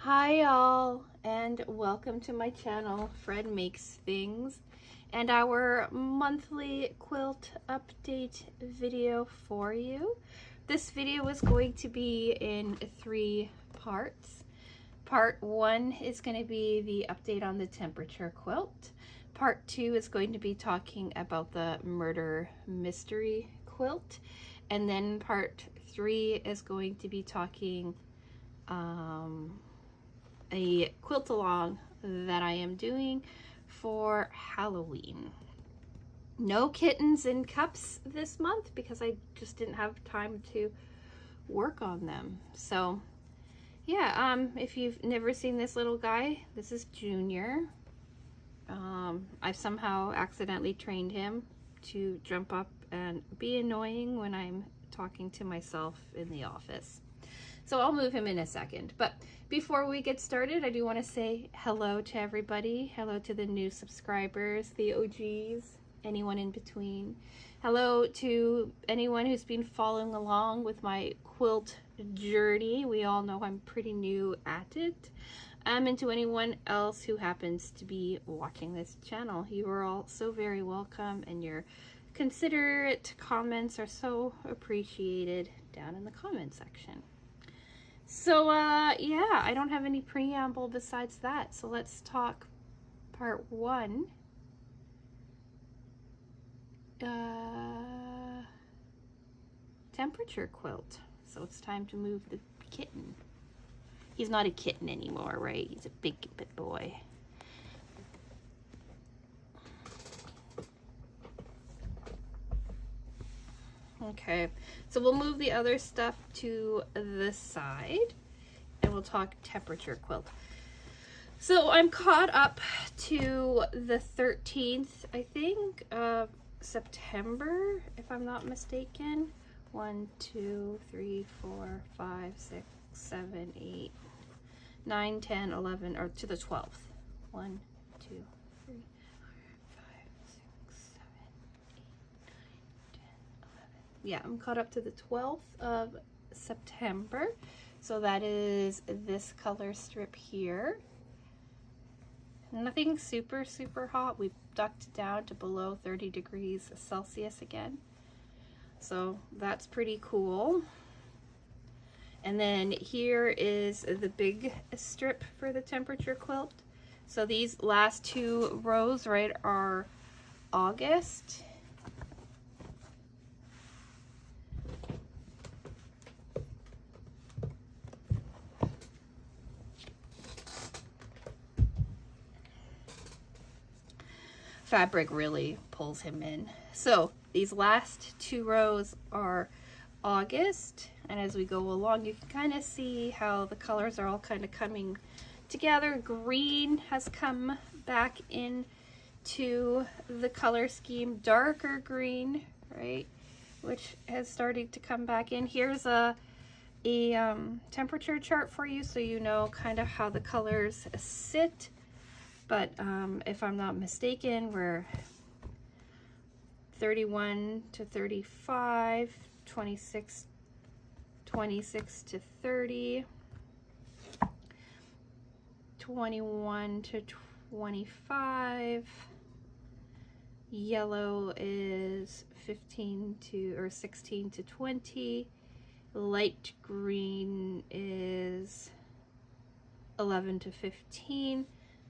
Hi y'all, and welcome to my channel, Fred Makes Things, and our monthly quilt update video for you. This video is going to be in 3 parts. Part 1 is going to be the update on the temperature quilt. Part 2 is going to be talking about the murder mystery quilt, and then part 3 is going to be talking a quilt along that I am doing for Halloween. No kittens in cups this month because I just didn't have time to work on them. So yeah, if you've never seen this little guy, this is Junior. I've somehow accidentally trained him to jump up and be annoying when I'm talking to myself in the office. So I'll move him in a second. But before we get started, I do want to say hello to everybody. Hello to the new subscribers, the OGs, anyone in between. Hello to anyone who's been following along with my quilt journey. We all know I'm pretty new at it. And to anyone else who happens to be watching this channel. You are all so very welcome, and your considerate comments are so appreciated down in the comment section. So yeah, I don't have any preamble besides that, so let's talk part 1. Temperature quilt. So it's time to move the kitten. He's not a kitten anymore, right? He's a big boy. Okay, so we'll move the other stuff to the side and we'll talk temperature quilt. So I'm caught up to the 13th, I think, of September, if I'm not mistaken. 1, 2, 3, 4, 5, 6, 7, 8, 9, 10, 11, or to the 12th. 1, 2, 3, 4, 5, 6, 7, 8, 9, 10, 11. Yeah, I'm caught up to the 12th of September. So that is this color strip here. Nothing super hot. We've ducked down to below 30 degrees Celsius again. So that's pretty cool. And then here is the big strip for the temperature quilt. So these last 2 rows, right, are August. Fabric really pulls him in. So these last 2 rows are August, and as we go along you can kind of see how the colors are all kind of coming together. Green has come back into the color scheme, darker green, right, which has started to come back in. Here's a temperature chart for you so you know kind of how the colors sit. But if I'm not mistaken, we're 31 to 35, 26 to 30, 21 to 25. Yellow is 15 to or 16 to 20. Light green is 11 to 15.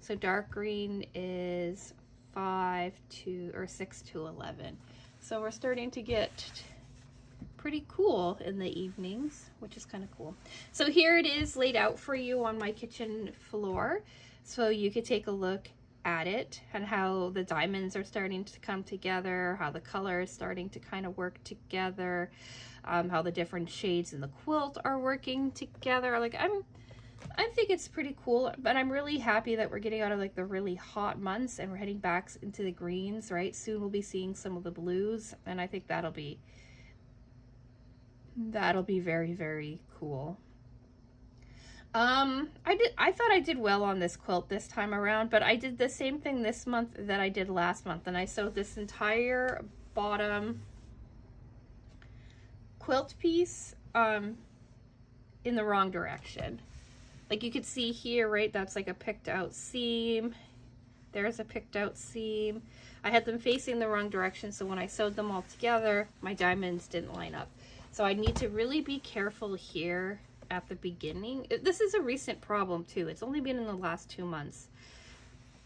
So dark green is 6 to 11. So we're starting to get pretty cool in the evenings, which is kind of cool. So here it is laid out for you on my kitchen floor. So you could take a look at it and how the diamonds are starting to come together, how the color is starting to kind of work together, how the different shades in the quilt are working together. Like I think it's pretty cool, but I'm really happy that we're getting out of like the really hot months and we're heading back into the greens, right? Soon we'll be seeing some of the blues, and I think that'll be very cool. I thought I did well on this quilt this time around, but I did the same thing this month that I did last month, and I sewed this entire bottom quilt piece in the wrong direction. Like you could see here, right, that's like a picked out seam. There's a picked out seam. I had them facing the wrong direction, so when I sewed them all together, my diamonds didn't line up. So I need to really be careful here at the beginning. This is a recent problem too. It's only been in the last 2 months.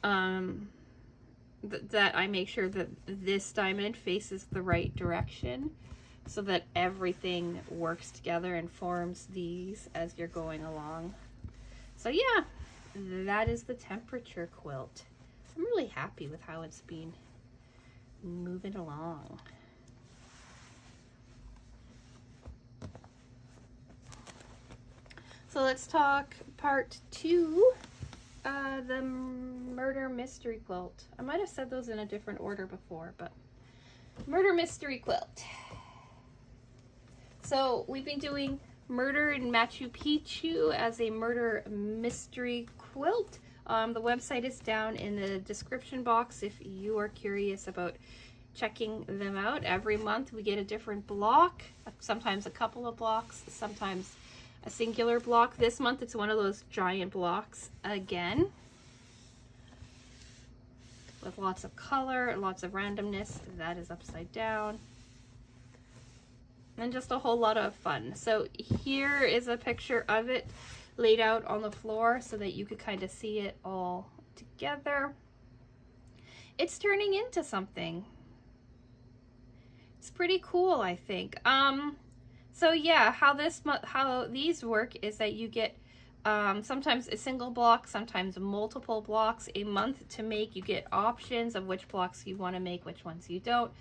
That I make sure that this diamond faces the right direction so that everything works together and forms these as you're going along. So yeah, that is the temperature quilt. I'm really happy with how it's been moving along. So let's talk part 2, the murder mystery quilt. I might have said those in a different order before, but murder mystery quilt. So we've been doing Murder in Machu Picchu as a murder mystery quilt. The website is down in the description box if you are curious about checking them out. Every month we get a different block, sometimes a couple of blocks, sometimes a singular block. This month it's one of those giant blocks again, with lots of color, lots of randomness. That is upside down. And just a whole lot of fun. So here is a picture of it laid out on the floor so that you could kind of see it all together. It's turning into something. It's pretty cool, I think. So yeah, how these work is that you get sometimes a single block, sometimes multiple blocks a month to make. You get options of which blocks you want to make, which ones you don't.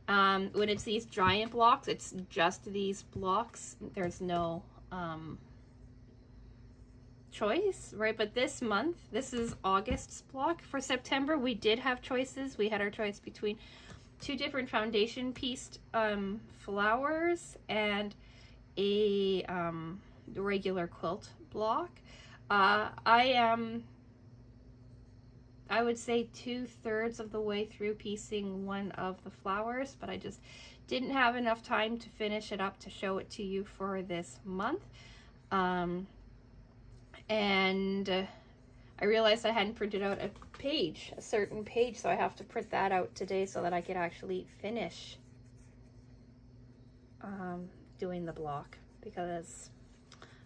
When it's these giant blocks, it's just these blocks. There's no choice, right? But this month, this is August's block. For September, we did have choices. We had our choice between 2 different foundation pieced flowers and a regular quilt block. I would say 2/3 of the way through piecing one of the flowers, but I just didn't have enough time to finish it up to show it to you for this month. And I realized I hadn't printed out a certain page, so I have to print that out today so that I could actually finish doing the block, because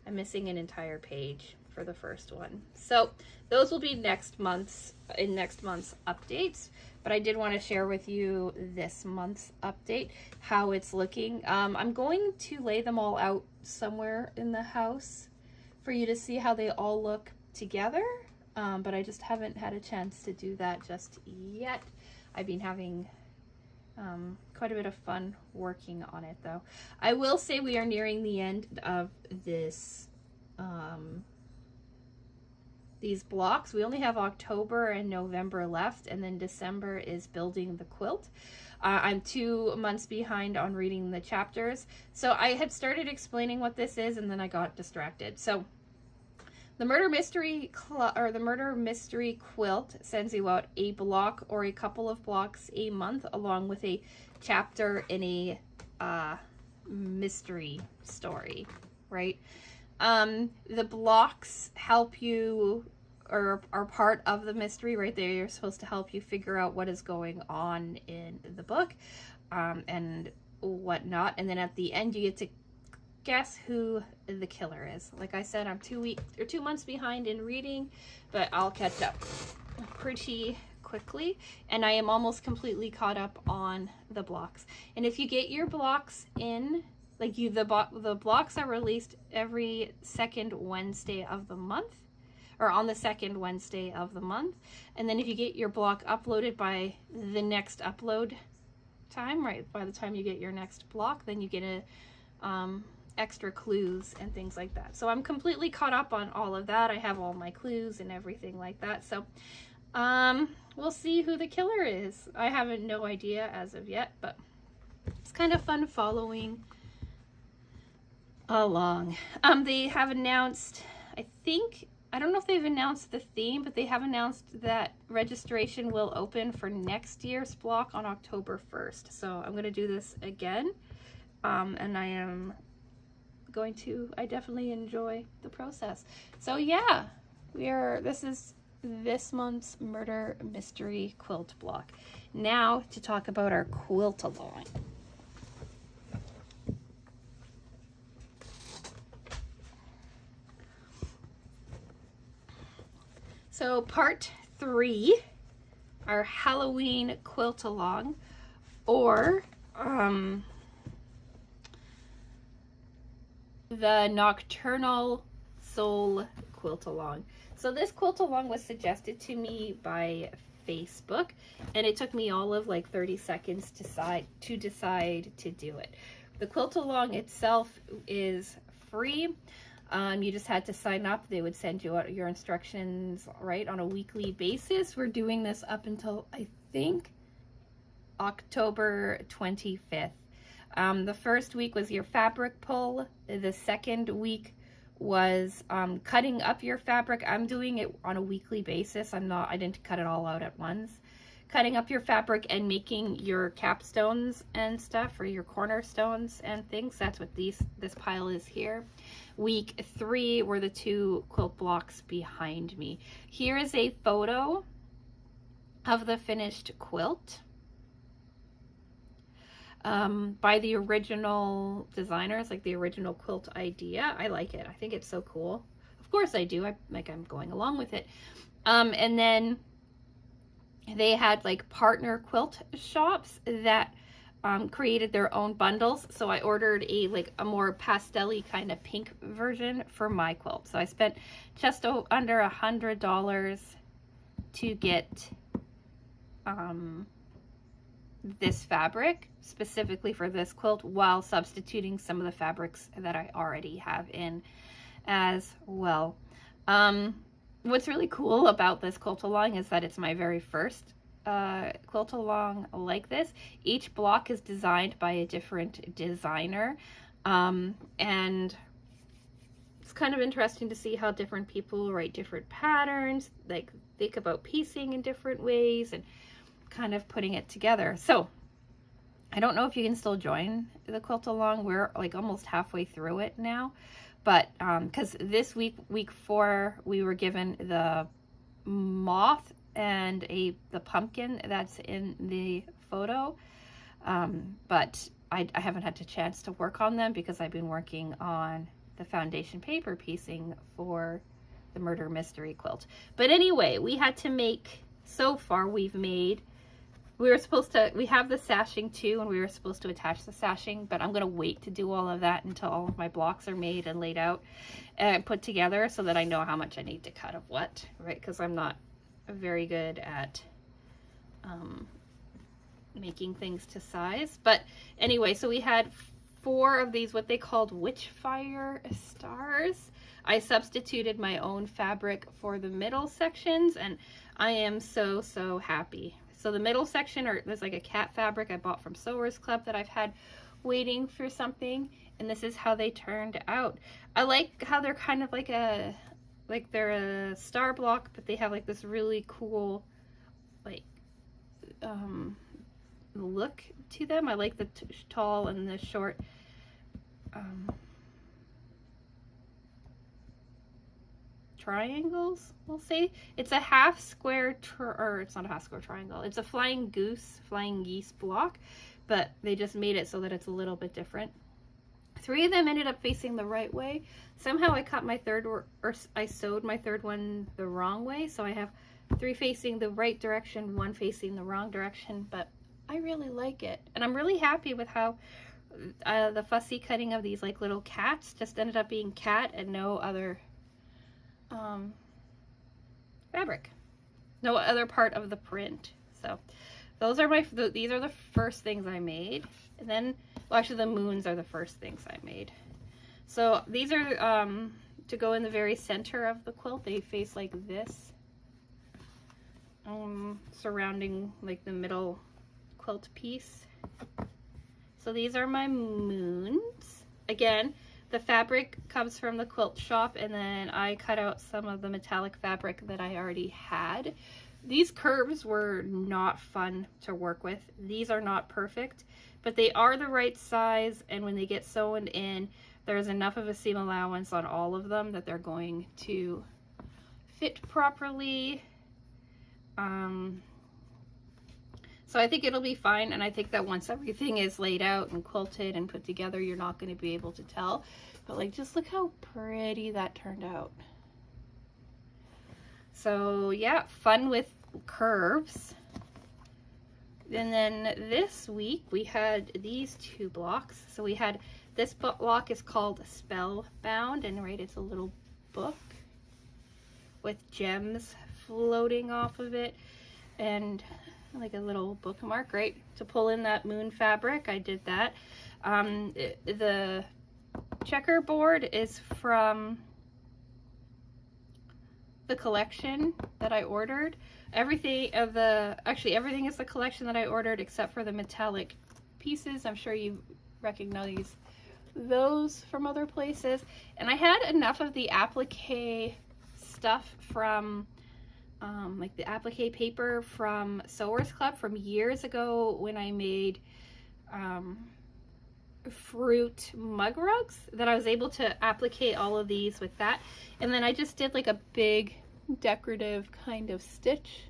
I'm missing an entire page for the first one. So those will be in next month's updates, but I did want to share with you this month's update, how it's looking. I'm going to lay them all out somewhere in the house for you to see how they all look together, but I just haven't had a chance to do that just yet. I've been having quite a bit of fun working on it, though. I will say we are nearing the end of this these blocks. We only have October and November left, and then December is building the quilt. I'm 2 months behind on reading the chapters, so I had started explaining what this is and then I got distracted. So the murder mystery quilt sends you out a block or a couple of blocks a month, along with a chapter in a mystery story, right? The blocks help you, or are part of the mystery, right? They're supposed to help you figure out what is going on in the book, and whatnot. And then at the end, you get to guess who the killer is. Like I said, I'm 2 months behind in reading, but I'll catch up pretty quickly, and I am almost completely caught up on the blocks. And if you get your blocks in, like the blocks are released every second Wednesday of the month, or on the second Wednesday of the month. And then if you get your block uploaded by the next upload time, right, by the time you get your next block, then you get extra clues and things like that. So I'm completely caught up on all of that. I have all my clues and everything like that. So we'll see who the killer is. I have no idea as of yet, but it's kind of fun following along. They have announced, I don't know if they've announced the theme, but they have announced that registration will open for next year's block on October 1st. So I'm going to do this again. And I am I definitely enjoy the process. So yeah, this is this month's murder mystery quilt block. Now to talk about our quilt along. So part 3, our Halloween quilt along, or the Nocturnal Soul quilt along. So this quilt along was suggested to me by Facebook, and it took me all of like 30 seconds to decide to do it. The quilt along itself is free. You just had to sign up. They would send you out your instructions, right, on a weekly basis. We're doing this up until, I think, October 25th. The first week was your fabric pull. The second week was cutting up your fabric. I'm doing it on a weekly basis. I didn't cut it all out at once. Cutting up your fabric and making your capstones and stuff, or your cornerstones and things. That's what this pile is here. Week 3 were the 2 quilt blocks behind me. Here is a photo of the finished quilt by the original designers, like the original quilt idea. I like it. I think it's so cool. Of course I do. I'm going along with it. And then they had like partner quilt shops that created their own bundles. So I ordered a more pastel-y kind of pink version for my quilt. So I spent just under $100 to get this fabric specifically for this quilt, while substituting some of the fabrics that I already have in as well. What's really cool about this quilt along is that it's my very first quilt along like this. Each block is designed by a different designer, and it's kind of interesting to see how different people write different patterns, like think about piecing in different ways and kind of putting it together. So I don't know if you can still join the quilt along. We're like almost halfway through it now, but because this week 4, we were given the moth and the pumpkin that's in the photo, but I haven't had a chance to work on them because I've been working on the foundation paper piecing for the murder mystery quilt. But anyway, we had to make, so far we've made, we have the sashing too, and we were supposed to attach the sashing, but I'm going to wait to do all of that until all of my blocks are made and laid out and put together, so that I know how much I need to cut of what, right? Because I'm not very good at making things to size. But anyway, so we had 4 of these, what they called Witchfire stars. I substituted my own fabric for the middle sections, and I am so happy. So the middle section, there's like a cat fabric I bought from Sewers Club that I've had waiting for something, and this is how they turned out. I like how they're kind of like they're a star block, but they have like this really cool like look to them. I like the tall and the short triangles, we'll say. It's a half square, or it's not a half square triangle. It's a flying geese block, but they just made it so that it's a little bit different. 3 of them ended up facing the right way. Somehow I cut my third, or I sewed my third one the wrong way, so I have 3 facing the right direction, 1 facing the wrong direction, but I really like it. And I'm really happy with how the fussy cutting of these like little cats just ended up being cat and no other fabric, no other part of the print. So those are these are the first things I made. And then, well, actually the moons are the first things I made. So these are to go in the very center of the quilt. They face like this, surrounding like the middle quilt piece. So these are my moons. Again, the fabric comes from the quilt shop, and then I cut out some of the metallic fabric that I already had. These curves were not fun to work with. These are not perfect, but they are the right size, and when they get sewn in, there's enough of a seam allowance on all of them that they're going to fit properly. So I think it'll be fine, and I think that once everything is laid out and quilted and put together, you're not going to be able to tell. But like, just look how pretty that turned out. So yeah, fun with curves. And then this week we had these two blocks. So we had, this block is called Spellbound, and right, it's a little book with gems floating off of it, and like a little bookmark, right, to pull in that moon fabric. I did that. The checkerboard is from the collection that I ordered. Everything is the collection that I ordered except for the metallic pieces. I'm sure you recognize those from other places. And I had enough of the applique stuff from like the applique paper from Sewers Club from years ago when I made fruit mug rugs, that I was able to applique all of these with that. And then I just did like a big decorative kind of stitch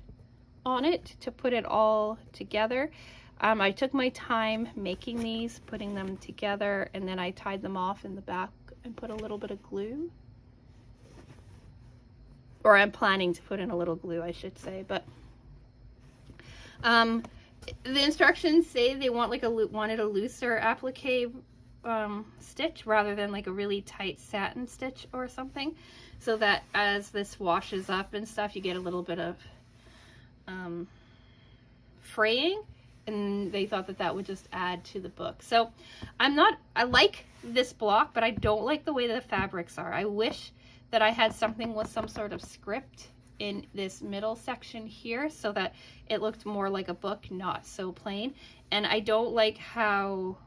on it to put it all together. I took my time making these, putting them together, and then I tied them off in the back and put a little bit of glue. Or I'm planning to put in a little glue, I should say. But the instructions say they want like wanted a looser applique stitch rather than like a really tight satin stitch or something, so that as this washes up and stuff, you get a little bit of fraying, and they thought that that would just add to the book. So I like this block, but I don't like the way the fabrics are. I wish that I had something with some sort of script in this middle section here so that it looked more like a book, not so plain. And I don't like how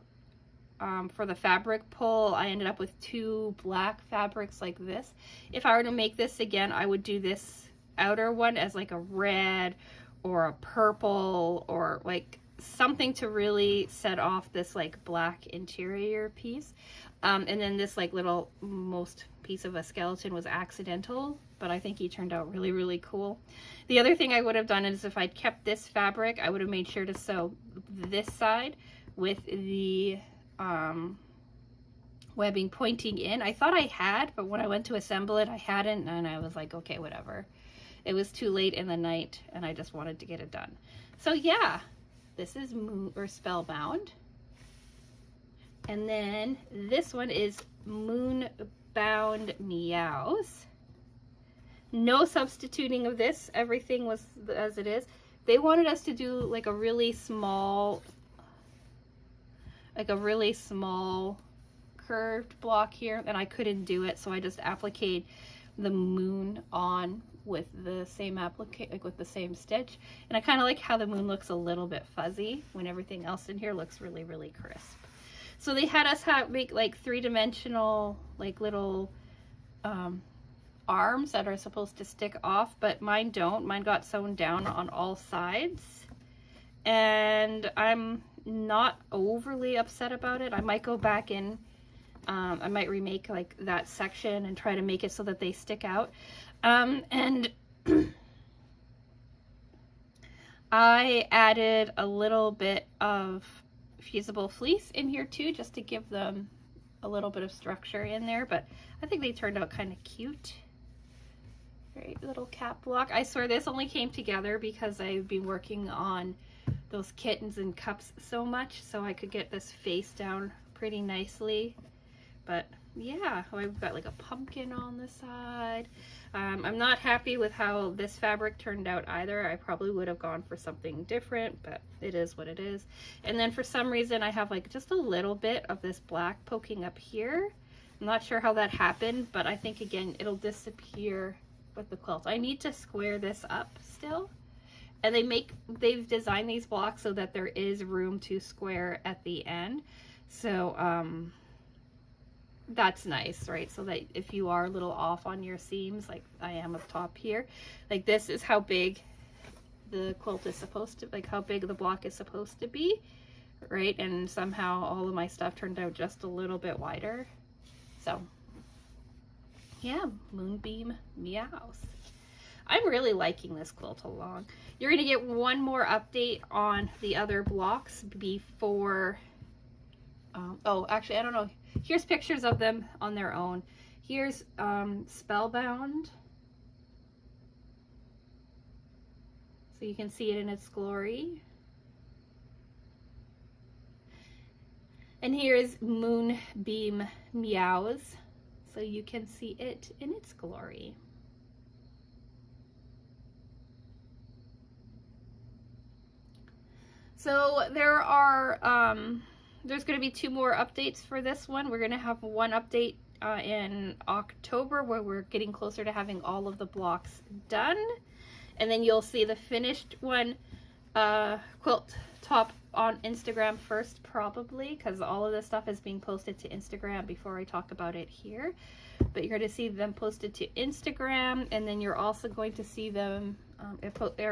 for the fabric pull I ended up with two black fabrics like this. If I were to make this again, I would do this outer one as like a red or a purple, or like something to really set off this like black interior piece. And then this like little most piece of a skeleton was accidental, but I think he turned out really, really cool. The other thing I would have done is if I'd kept this fabric, I would have made sure to sew this side with the webbing pointing in. I thought I had, but when I went to assemble it, I hadn't, and I was like, okay, whatever. It was too late in the night, and I just wanted to get it done. So yeah, this is Spellbound. And then this one is Moonbound Meows. No substituting of this. Everything was as it is. They wanted us to do like a really small curved block here, and I couldn't do it, so I just appliqued the moon on with the same with the same stitch. And I kind of like how the moon looks a little bit fuzzy when everything else in here looks really, really crisp. So they had us make like three-dimensional like little arms that are supposed to stick off, but mine don't. Mine got sewn down on all sides, and I'm not overly upset about it. I might go back in, I might remake like that section and try to make it so that they stick out. And I added a little bit of fusible fleece in here too, just to give them a little bit of structure in there, but I think they turned out kind of cute. Great little cap block. I swear this only came together because I've been working on those kittens and cups so much, so I could get this face down pretty nicely. But yeah, I've got like a pumpkin on the side. I'm not happy with how this fabric turned out either. I probably would have gone for something different, but it is what it is. And then for some reason I have like just a little bit of this black poking up here. I'm not sure how that happened, but I think again it'll disappear with the quilt. I need to square this up still. And they've designed these blocks so that there is room to square at the end. So that's nice, right? So that if you are a little off on your seams, like I am up top here, like this is how big the quilt is supposed to, like how big the block is supposed to be, right? And somehow all of my stuff turned out just a little bit wider. So yeah, Moonbeam Meows. I'm really liking this quilt along. You're going to get one more update on the other blocks before, oh, actually, I don't know. Here's pictures of them on their own. Here's Spellbound. So you can see it in its glory. And here's Moonbeam Meows. So you can see it in its glory. So there are, there's going to be 2 more updates for this one. We're going to have one update in October where we're getting closer to having all of the blocks done. And then you'll see the finished one, quilt top on Instagram first, probably, because all of this stuff is being posted to Instagram before I talk about it here. But you're going to see them posted to Instagram, and then you're also going to see them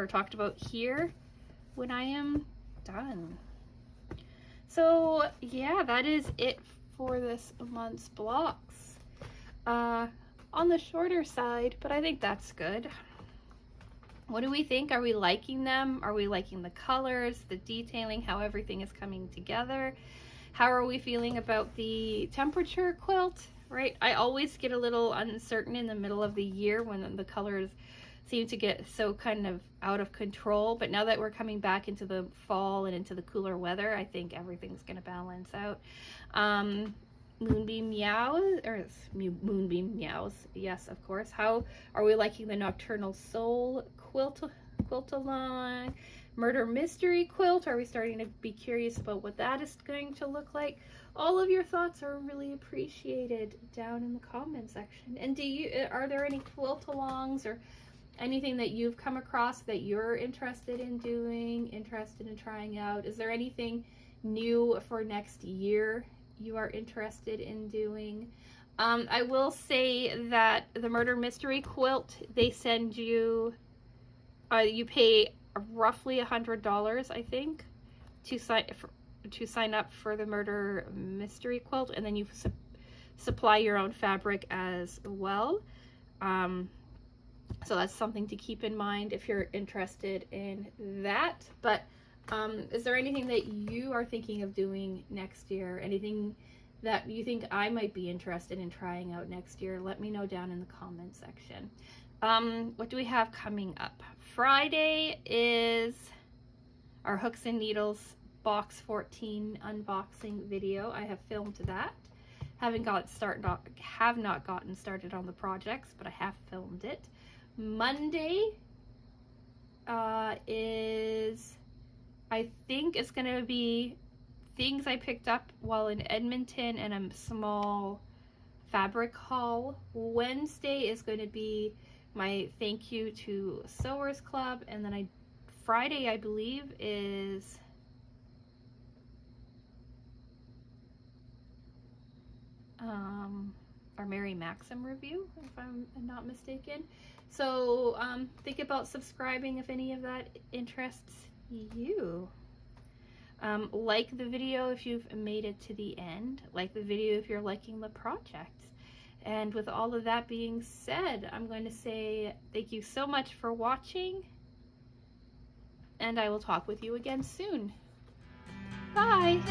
talked about here when I am done. So yeah, that is it for this month's blocks. On the shorter side, but I think that's good. What do we think? Are we liking them? Are we liking the colors, the detailing, how everything is coming together? How are we feeling about the temperature quilt, right? I always get a little uncertain in the middle of the year when the colors seem to get so kind of out of control. But now that we're coming back into the fall and into the cooler weather, I think everything's going to balance out. Moonbeam Meows, or Moonbeam Meows, yes, of course. How are we liking the Nocturnal Soul quilt along? Murder Mystery quilt, are we starting to be curious about what that is going to look like? All of your thoughts are really appreciated down in the comment section. And are there any quilt alongs or anything that you've come across that you're interested in doing, interested in trying out? Is there anything new for next year you are interested in doing? I will say that the Murder Mystery quilt, they send you, you pay roughly $100, I think, to sign up for the Murder Mystery quilt, and then you supply your own fabric as well. So that's something to keep in mind if you're interested in that. But is there anything that you are thinking of doing next year? Anything that you think I might be interested in trying out next year? Let me know down in the comment section. What do we have coming up? Friday is our Hooks and Needles Box 14 unboxing video. I have filmed that. Have not gotten started on the projects, but I have filmed it. Monday is, I think it's going to be things I picked up while in Edmonton and a small fabric haul. Wednesday is going to be my thank you to Sewers Club, and then Friday, I believe, is our Mary Maxim review, if I'm not mistaken. So think about subscribing if any of that interests you. Like the video if you've made it to the end. Like the video if you're liking the project. And with all of that being said, I'm going to say thank you so much for watching, and I will talk with you again soon. Bye!